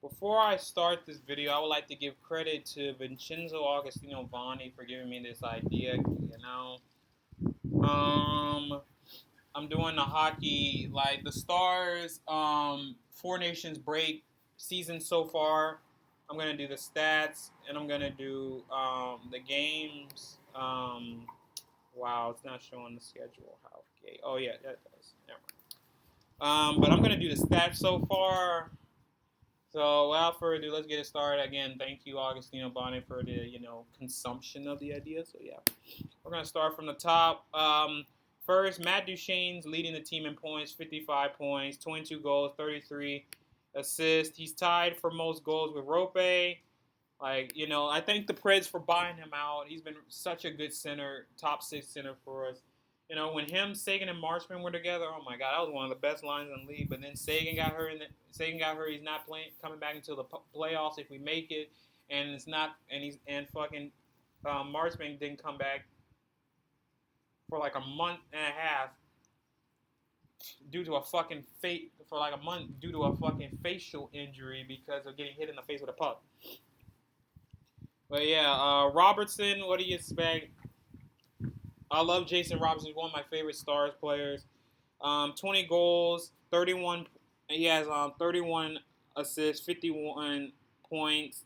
Before I start this video, I would like to give credit to Vincenzo Augustino Vanni for giving me this idea. Um, I'm doing the hockey, like the Stars, Four Nations break season so far. I'm gonna do the stats, and I'm gonna do the games. Wow, it's not showing the schedule. How? Okay. Oh yeah, that does. Never mind. But I'm gonna do the stats so far. So without further ado, let's get it started. Again, thank you, Augustino Bonnet, for the consumption of the idea. So yeah, we're gonna start from the top. First, Matt Duchene's leading the team in points, 55 points, 22 goals, 33 assists. He's tied for most goals with Rope. I thank the Preds for buying him out. He's been such a good center, top six center for us. When him, Sagan, and Marchman were together, oh my God, that was one of the best lines in the league. But then Sagan got hurt. Sagan got hurt. He's not playing, coming back until the playoffs if we make it. And it's not. And fucking Marchman didn't come back for like a month and a half due to a fucking facial injury because of getting hit in the face with a puck. But yeah, Robertson, what do you expect? I love Jason Robertson. He's one of my favorite Stars players. 20 goals, 31. He has 31 assists, 51 points.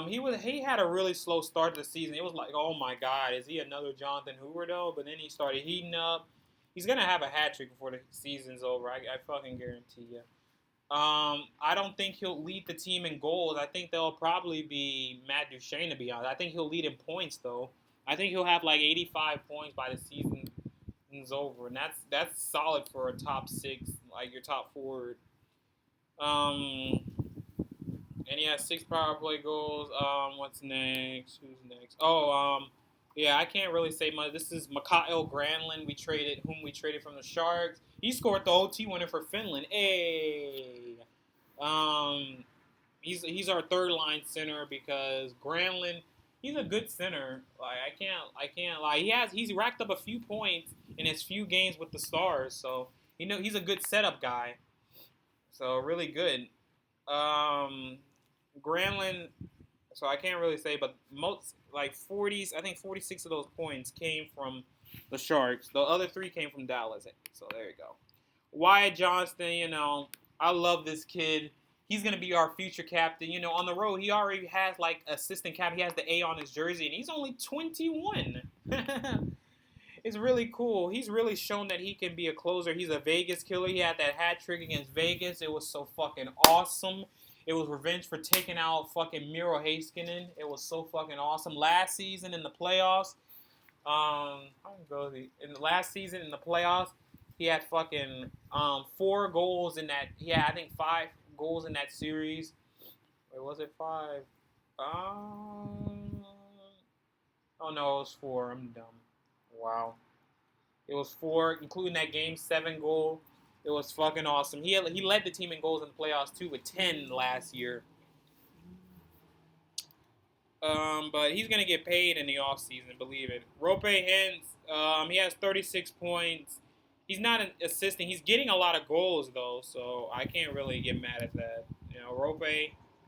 He had a really slow start to the season. It was like, oh my God, is he another Jonathan Hoover though? But then he started heating up. He's gonna have a hat trick before the season's over. I fucking guarantee you. I don't think he'll lead the team in goals. I think they'll probably be Matt Duchene, to be honest. I think he'll lead in points though. I think he'll have like 85 points by the season's over, and that's solid for a top six, like your top forward. Um, and he has 6 power play goals. What's next? Who's next? Yeah, I can't really say much. This is Mikael Granlund. Whom we traded from the Sharks. He scored the OT winner for Finland. Hey, um, he's our third line center because Granlund, he's a good center. Like I can't lie. He's racked up a few points in his few games with the Stars, so he's a good setup guy. So really good. Um, Granlund. So I can't really say, but most like 40s, I think 46 of those points came from the Sharks. The other 3 came from Dallas. So there you go. Wyatt Johnston, I love this kid. He's gonna be our future captain. On the road, he already has like assistant captain. He has the A on his jersey, and he's only 21. It's really cool. He's really shown that he can be a closer. He's a Vegas killer. He had that hat trick against Vegas. It was so fucking awesome. It was revenge for taking out fucking Miro Heiskanen. It was so fucking awesome. Last season in the playoffs, in the last season in the playoffs, he had fucking 4 goals in that. He had, I think, 5 goals in that series. Wait, was it 5? Oh no, it was 4. I'm dumb. Wow. It was 4, including that Game 7 goal. It was fucking awesome. He led the team in goals in the playoffs, too, with 10 last year. But he's going to get paid in the offseason, believe it. Rope Hintz, he has 36 points. He's not assisting. He's getting a lot of goals, though, so I can't really get mad at that. Rope,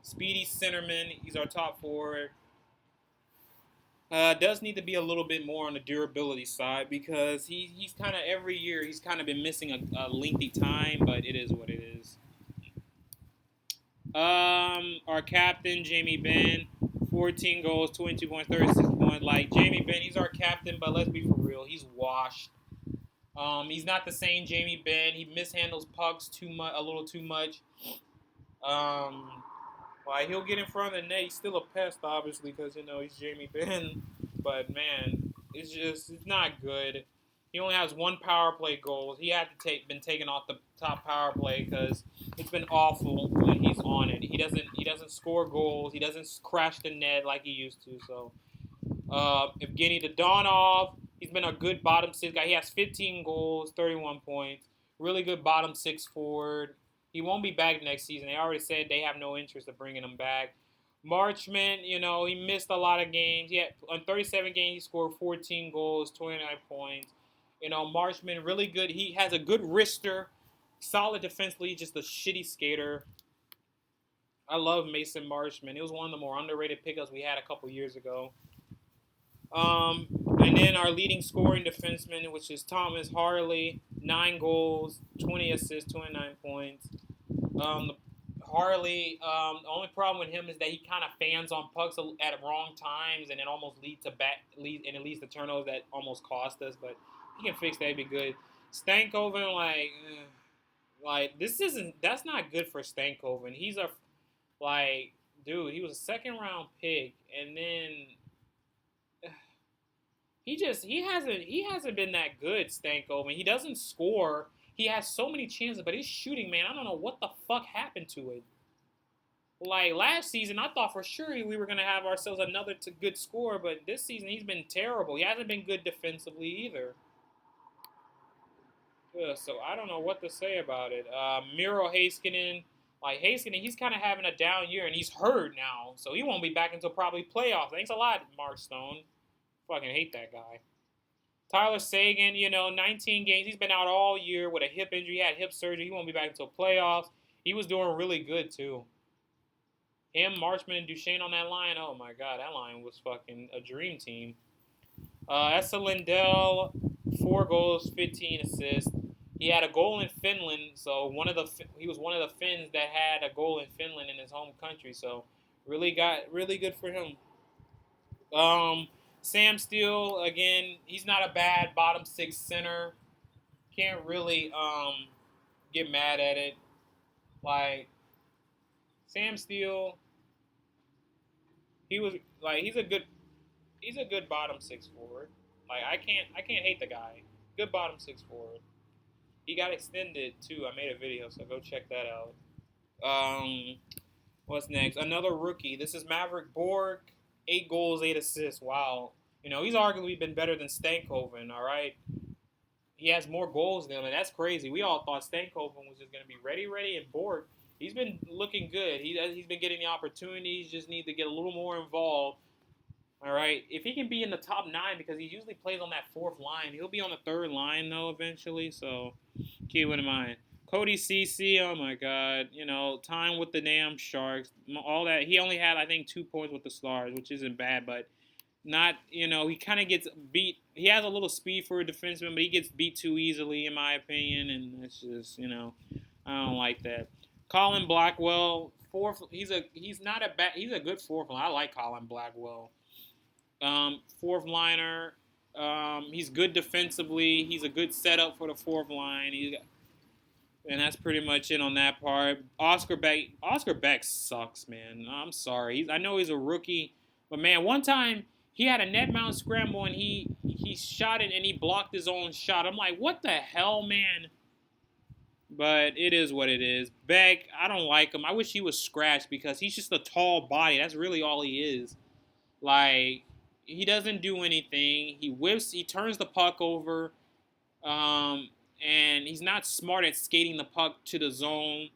speedy centerman. He's our top forward. Does need to be a little bit more on the durability side because he's kind of every year he's kind of been missing a lengthy time, but it is what it is. Our captain Jamie Benn, 14 goals, 22 points, 36 points. Like Jamie Benn, he's our captain, but let's be for real, he's washed. He's not the same Jamie Benn. He mishandles pucks a little too much. Like he'll get in front of the net. He's still a pest, obviously, because he's Jamie Benn. But man, it's not good. He only has 1 power play goal. He had to been taken off the top power play because it's been awful when he's on it. He doesn't score goals. He doesn't crash the net like he used to. So Evgeny Dodonov, he's been a good bottom 6 guy. He has 15 goals, 31 points. Really good bottom 6 forward. He won't be back next season. They already said they have no interest in bringing him back. Marchman, he missed a lot of games. On 37 games, he scored 14 goals, 29 points. Marchman, really good. He has a good wrister, solid defensively, just a shitty skater. I love Mason Marshman. It was one of the more underrated pickups we had a couple years ago. Um, and then our leading scoring defenseman, which is Thomas Harley, 9 goals, 20 assists, 29 points. Um, Harley, the only problem with him is that he kind of fans on pucks at wrong times, and it almost and it leads to turnovers that almost cost us. But he can fix that; it'd be good. Stankoven, this isn't. That's not good for Stankoven. He's a like, dude. He was a second round pick, and then he hasn't been that good, Stankoven. He doesn't score. He has so many chances, but his shooting, man, I don't know what the fuck happened to it. Like last season, I thought for sure we were gonna have ourselves another good score, but this season he's been terrible. He hasn't been good defensively either. Yeah, so I don't know what to say about it. Miro Heiskanen, he's kind of having a down year, and he's hurt now, so he won't be back until probably playoffs. Thanks a lot, Mark Stone. Fucking hate that guy. Tyler Seguin, 19 games. He's been out all year with a hip injury. He had hip surgery. He won't be back until playoffs. He was doing really good, too. Him, Marchman, and Duchesne on that line. Oh, my God. That line was fucking a dream team. Esa Lindell, 4 goals, 15 assists. He had a goal in Finland, so he was one of the Finns that had a goal in Finland in his home country. So really good for him. Sam Steele, again, he's not a bad bottom 6 center. Can't really get mad at it. Like Sam Steele, he's a good bottom 6 forward. Like I can't hate the guy. Good bottom 6 forward. He got extended too. I made a video, so go check that out. What's next? Another rookie. This is Maverick Borg. 8 goals, 8 assists. Wow. He's arguably been better than Stankoven, all right? He has more goals than him, and that's crazy. We all thought Stankoven was just going to be ready, and Borg, he's been looking good. He's been getting the opportunities, just need to get a little more involved, all right? If he can be in the top 9, because he usually plays on that 4th line, he'll be on the 3rd line, though, eventually, so keep it in mind. Cody Ceci, oh my God, time with the damn Sharks, all that. He only had, I think, 2 points with the Stars, which isn't bad, but not, he kind of gets beat. He has a little speed for a defenseman, but he gets beat too easily, in my opinion, and it's just, I don't like that. Colin Blackwell, he's a good 4th line. I like Colin Blackwell. 4th liner. He's good defensively. He's a good setup for the 4th line. And that's pretty much it on that part. Oscar Beck sucks, man. I'm sorry. I know he's a rookie, but man, one time he had a net mount scramble and he shot it and he blocked his own shot. I'm like, what the hell, man? But it is what it is. Beck, I don't like him. I wish he was scratched because he's just a tall body. That's really all he is. Like, he doesn't do anything. He turns the puck over. And he's not smart at skating the puck to the zone.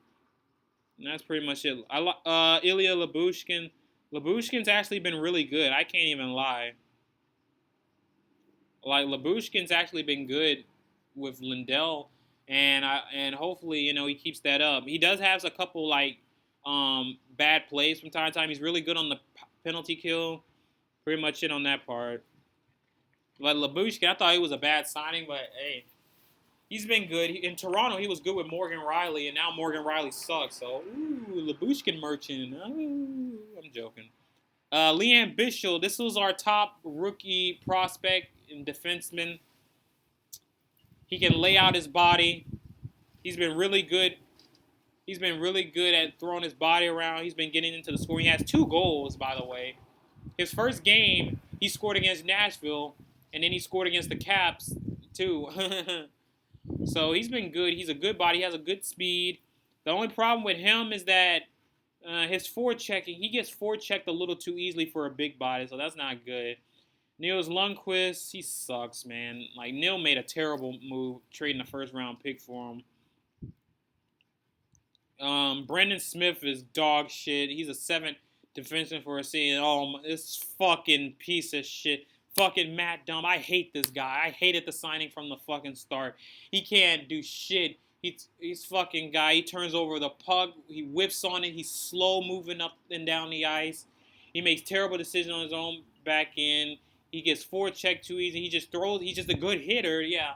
And that's pretty much it. Ilya Lyubushkin. Lyubushkin's actually been really good. I can't even lie. Like, Lyubushkin's actually been good with Lindell. And hopefully, he keeps that up. He does have a couple, bad plays from time to time. He's really good on the penalty kill. Pretty much it on that part. Like, Lyubushkin, I thought he was a bad signing, but, hey, he's been good. In Toronto, he was good with Morgan Riley, and now Morgan Riley sucks. So, Lyubushkin merchant. I'm joking. Liam Bichsel, this was our top rookie prospect and defenseman. He can lay out his body. He's been really good. He's been really good at throwing his body around. He's been getting into the scoring. He has 2 goals, by the way. His first game, he scored against Nashville, and then he scored against the Caps, too. So he's been good. He's a good body. He has a good speed. The only problem with him is that his forechecking, he gets forechecked a little too easily for a big body, so that's not good. Nils Lundqvist, he sucks, man. Like, Neil made a terrible move trading a first-round pick for him. Brendan Smith is dog shit. He's a 7th defenseman for a season. Oh, this fucking piece of shit. Fucking Matt Dumb. I hate this guy. I hated the signing from the fucking start. He can't do shit. He's fucking guy. He turns over the puck. He whips on it. He's slow moving up and down the ice. He makes terrible decisions on his own back end. He gets forecheck too easy. He just throws. He's just a good hitter, yeah.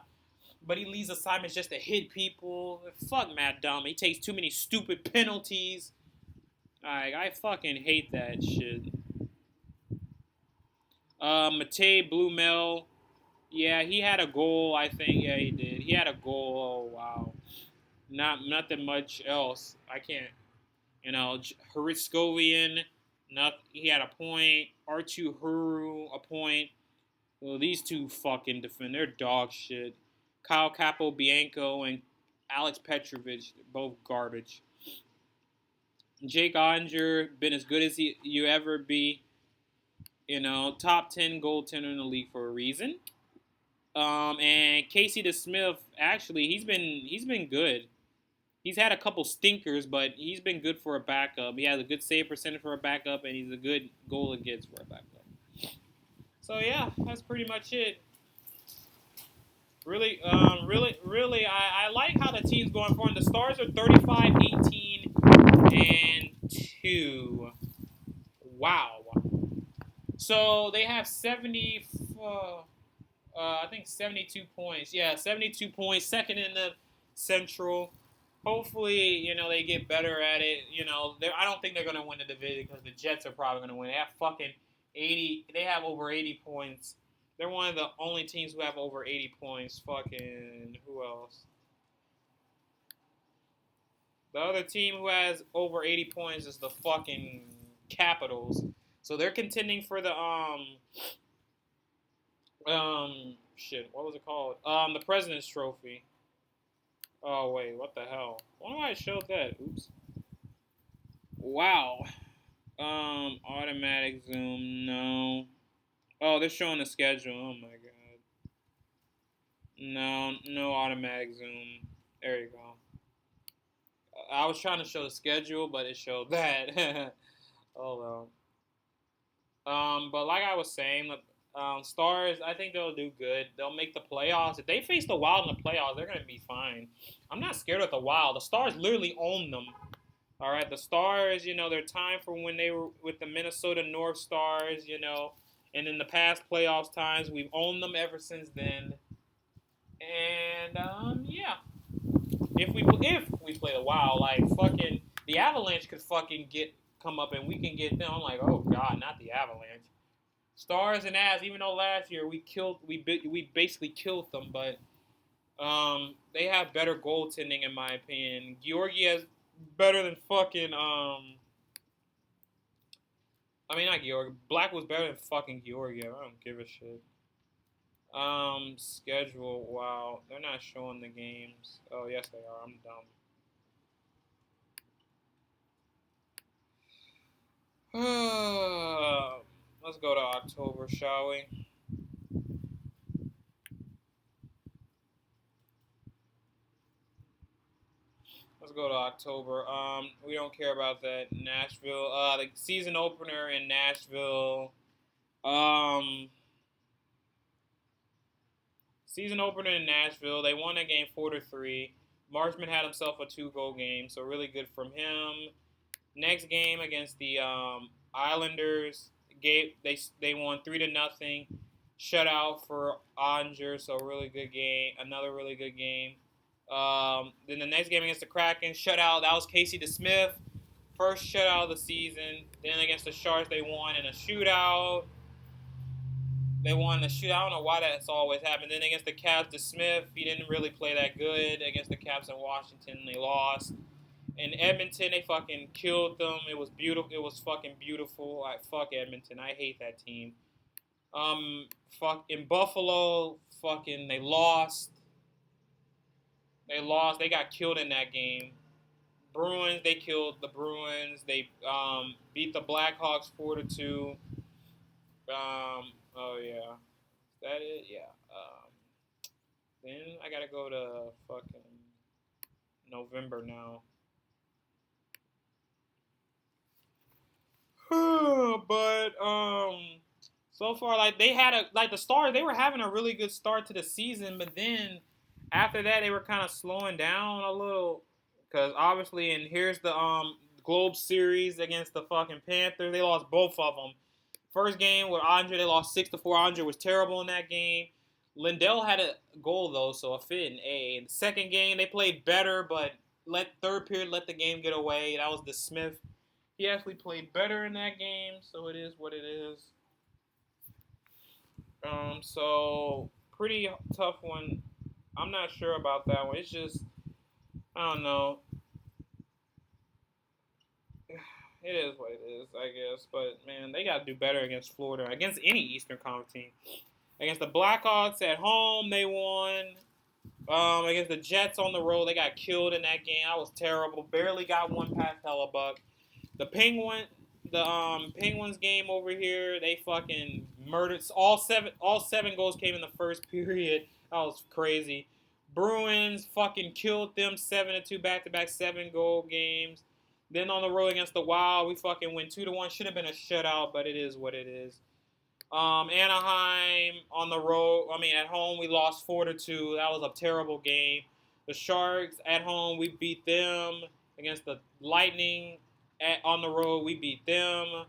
But he leaves assignments just to hit people. Fuck Matt Dumb. He takes too many stupid penalties. I fucking hate that shit. Matej Blumel. Yeah, he had a goal, I think. Yeah, he did. He had a goal. Oh, wow. Nothing much else. I can't. Hriskovian, he had a point. Artu Huru, a point. Well, these two fucking defend. They're dog shit. Kyle Capobianco and Alex Petrovich, both garbage. Jake Onger, been as good as you ever be. Top 10 goaltender in the league for a reason. And Casey DeSmith, actually, he's been good. He's had a couple stinkers, but he's been good for a backup. He has a good save percentage for a backup, and he's a good goal against for a backup. So yeah, that's pretty much it. Really, I like how the team's going for. And the Stars are 35, 18, and 2. Wow. So they have 72 points. Yeah, 72 points. Second in the Central. Hopefully, they get better at it. I don't think they're going to win the division because the Jets are probably going to win. They have fucking 80. They have over 80 points. They're one of the only teams who have over 80 points. Fucking, who else? The other team who has over 80 points is the fucking Capitals. So they're contending for the, what was it called? The President's Trophy. Oh, wait, what the hell? Why do I show that? Oops. Wow. Automatic zoom, no. Oh, they're showing the schedule. Oh, my God. No automatic zoom. There you go. I was trying to show the schedule, but it showed that. Hold on. But like I was saying, Stars, I think they'll do good. They'll make the playoffs. If they face the Wild in the playoffs, they're going to be fine. I'm not scared of the Wild. The Stars literally own them. All right, the Stars, their time from when they were with the Minnesota North Stars, and in the past playoffs times, we've owned them ever since then. And yeah, if we play the Wild, like fucking the Avalanche could fucking come up and we can get them. I'm like, oh God, not the Avalanche. Stars and Avs, even though last year we basically killed them, but they have better goaltending in my opinion. Georgiev better than fucking not Georgiev. Black was better than fucking Georgiev. I don't give a shit. Schedule. Wow, they're not showing the games. Oh yes, they are. I'm dumb. Let's go to October, shall we? Let's go to October. We don't care about that. Nashville. The season opener in Nashville. Season opener in Nashville. They won that game 4-3. Marchman had himself a 2-goal game, so really good from him. Next game against the Islanders, they won 3-0. Shutout for Onger, so really good game. Another really good game. Then the next game against the Kraken, shutout. That was Casey DeSmith, first shutout of the season. Then against the Sharks, they won in a shootout. I don't know why that's always happened. Then against the Caps, DeSmith, he didn't really play that good. Against the Caps in Washington, they lost. In Edmonton, they fucking killed them. It was beautiful. It was fucking beautiful. Fuck Edmonton. I hate that team. In Buffalo, fucking they lost. They got killed in that game. Bruins, they killed the Bruins. They beat the Blackhawks 4-2. Oh yeah, is that it? Yeah. Then I gotta go to fucking November now. But so far, like the Stars, they were having a really good start to the season, but then After that, they were kind of slowing down a little because obviously, and here's the Globe Series against the fucking Panthers. They lost both of them. First game with Andre, they lost 6-4. Andre was terrible in that game. Lindell had a goal though, so a fit in A. In the second game, they played better, but third period let the game get away. That was the Smith. He actually played better in that game, so it is what it is. So pretty tough one. I'm not sure about that one. It's just I don't know. It is what it is, I guess. But man, they got to do better against Florida, against any Eastern Conference team. Against the Blackhawks at home, they won. Against the Jets on the road, they got killed in that game. I was terrible. Barely got one past Hellebuck. The Penguins game over here, they fucking murdered. All seven goals came in the first period. That was crazy. Bruins fucking killed them 7-2 back-to-back 7-goal games. Then on the road against the Wild, we fucking went 2-1. Should have been a shutout, but it is what it is. Anaheim on the road. At home we lost 4-2. That was a terrible game. The Sharks at home we beat them. Against the Lightning on the road we beat them.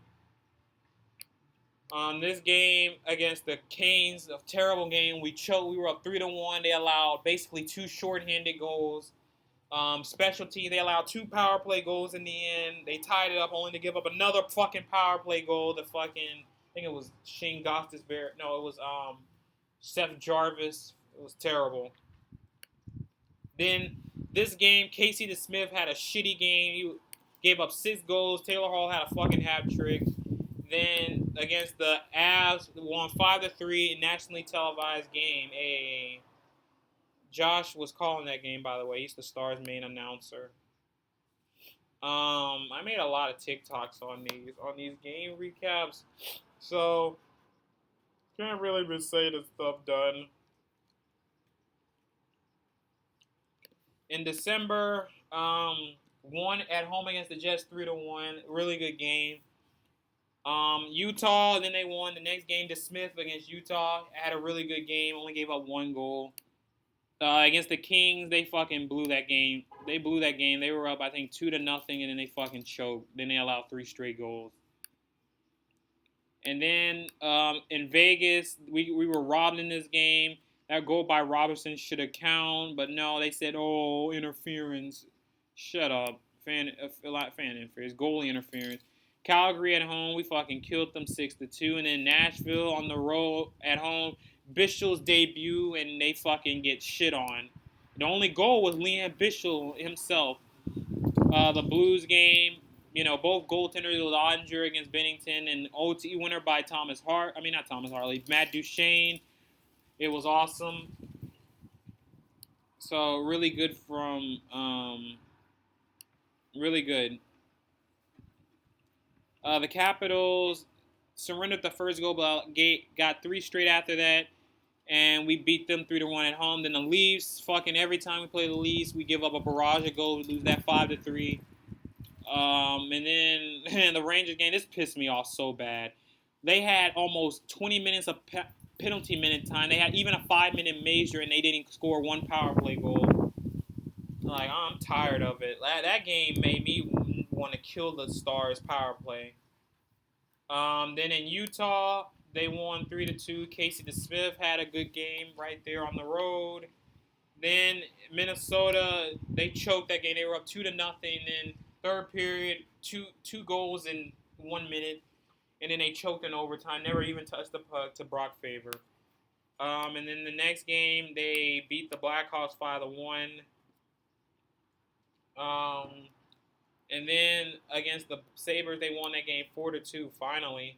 This game against the Canes, a terrible game. We choked. We were up 3-1. They allowed basically 2 shorthanded goals. Special team, they allowed 2 power play goals in the end. They tied it up only to give up another fucking power play goal. I think it was Shane Gostisbehere. No, it was Seth Jarvis. It was terrible. Then this game, Casey DeSmith had a shitty game. He gave up 6 goals. Taylor Hall had a fucking hat trick. Then against the Avs, won 5-3, nationally televised game. Josh was calling that game, by the way. He's the Stars' main announcer. I made a lot of TikToks on these game recaps, so can't really be say this stuff done. In December, won at home against the Jets 3-1. Really good game. Utah, then they won the next game. DeSmith against Utah had a really good game. Only gave up 1 goal. Against the Kings, they fucking blew that game. They blew that game. They were up, I think, 2-0, and then they fucking choked. Then they allowed 3 straight goals. And then in Vegas, we were robbed in this game. That goal by Robertson should have counted, but no, they said, oh, interference. Shut up. Fan interference. Goalie interference. Calgary at home, we fucking killed them 6-2. And then Nashville on the road at home, Bischel's debut, and they fucking get shit on. The only goal was Liam Bischel himself. The Blues game, both goaltenders was Andre against Bennington, and OT winner by Matt Duchene. It was awesome. So really good really good. The Capitals surrendered the first goal, but got 3 straight after that. And we beat them 3-1 at home. Then the Leafs, fucking every time we play the Leafs, we give up a barrage of goals. We lose that 5-3. And then the Rangers game, this pissed me off so bad. They had almost 20 minutes of penalty minute time. They had even a 5-minute major, and they didn't score 1 power play goal. Like, I'm tired of it. That game made me want to kill the Stars power play. Then in Utah, they won 3-2. Casey DeSmith had a good game right there on the road. Then Minnesota, they choked that game. They were up 2-0. Then third period, two goals in 1 minute, and then they choked in overtime. Never even touched the puck to Brock Faber. And then the next game, they beat the Blackhawks 5-1. And then against the Sabres, they won that game 4-2. Finally,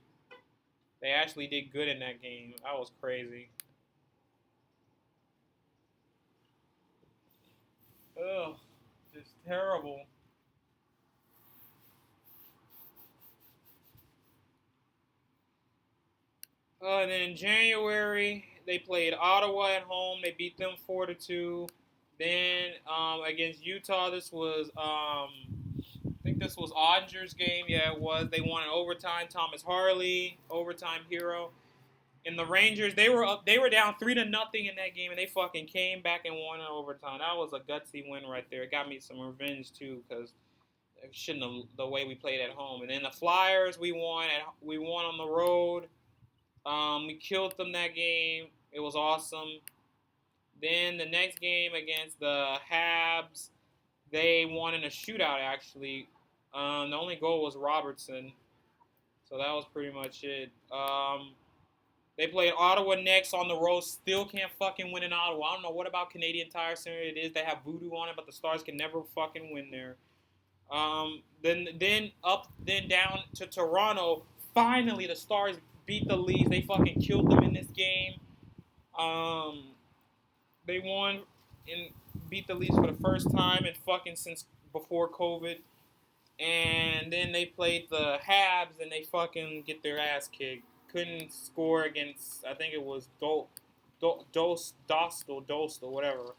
they actually did good in that game. That was crazy. Ugh, just terrible. And then in January, they played Ottawa at home. They beat them 4-2. Then against Utah, this was I think this was Odger's game. Yeah, it was. They won in overtime. Thomas Harley, overtime hero. And the Rangers, they were up, they were down 3-0 in that game, and they fucking came back and won in overtime. That was a gutsy win right there. It got me some revenge too, because it shouldn't have the way we played at home. And then the Flyers, we won on the road. We killed them that game. It was awesome. Then the next game against the Habs, they won in a shootout actually. The only goal was Robertson, so that was pretty much it. They played Ottawa next on the road. Still can't fucking win in Ottawa. I don't know what about Canadian Tire Center it is. They have voodoo on it, but the Stars can never fucking win there. Then down to Toronto. Finally, the Stars beat the Leafs. They fucking killed them in this game. Um, they won and beat the Leafs for the first time in fucking since before COVID. And then they played the Habs and they fucking get their ass kicked. Couldn't score against, I think it was Dostal, whatever.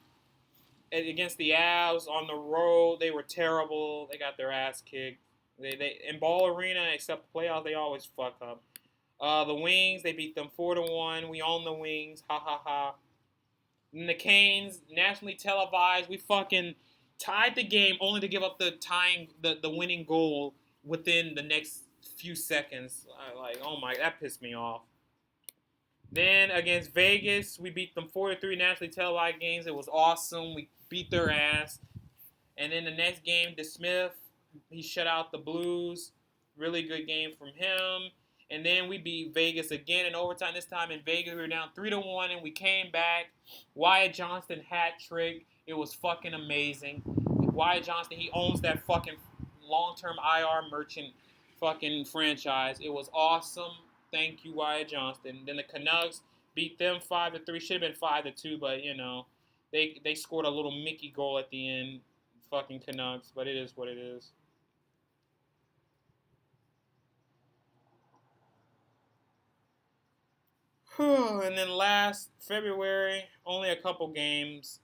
And against the Avs on the road, they were terrible. They got their ass kicked. They in Ball Arena, except the playoffs, they always fuck up. The Wings, they beat them 4-1. We own the Wings. Ha ha ha. And the Canes, nationally televised. We fucking tied the game only to give up the winning goal within the next few seconds. Oh my, that pissed me off. Then against Vegas, we beat them 4-3 nationally televised games. It was awesome. We beat their ass. And then the next game, DeSmith, he shut out the Blues. Really good game from him. And then we beat Vegas again in overtime. This time in Vegas, we were down 3-1, and we came back. Wyatt Johnston hat trick. It was fucking amazing. Wyatt Johnston, he owns that fucking long-term IR merchant fucking franchise. It was awesome. Thank you, Wyatt Johnston. Then the Canucks beat them 5-3. Should have been 5-2, but you know, they scored a little Mickey goal at the end. Fucking Canucks, but it is what it is. And then last February, only a couple games.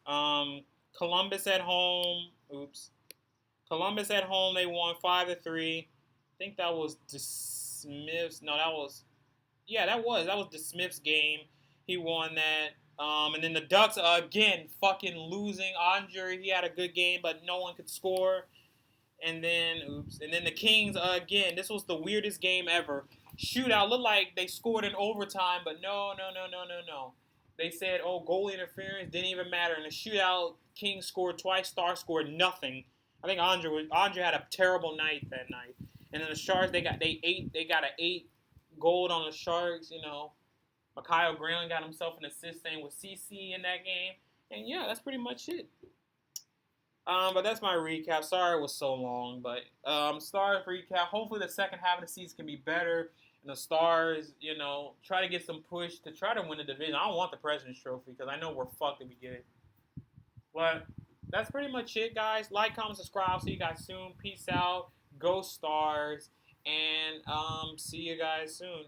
Columbus at home. Oops. Columbus at home. They won 5-3. I think that was DeSmith's. No, that was DeSmith's game. He won that. And then the Ducks again fucking losing. Andre, he had a good game, but no one could score. And then the Kings again. This was the weirdest game ever. Shootout looked like they scored in overtime, but no. They said, oh, goalie interference didn't even matter. In the shootout, Kings scored twice, Star scored nothing. I think Andre had a terrible night that night. And then the Sharks, they got an 8 goal on the Sharks. You know, Mikhail Granlund got himself an assist, same with CC in that game. And yeah, that's pretty much it. But that's my recap. Sorry it was so long, but Stars recap. Hopefully the second half of the season can be better, and the Stars, you know, try to get some push to try to win the division. I don't want the President's Trophy because I know we're fucked if we get it. But that's pretty much it, guys. Like, comment, subscribe. See you guys soon. Peace out. Go Stars, and see you guys soon.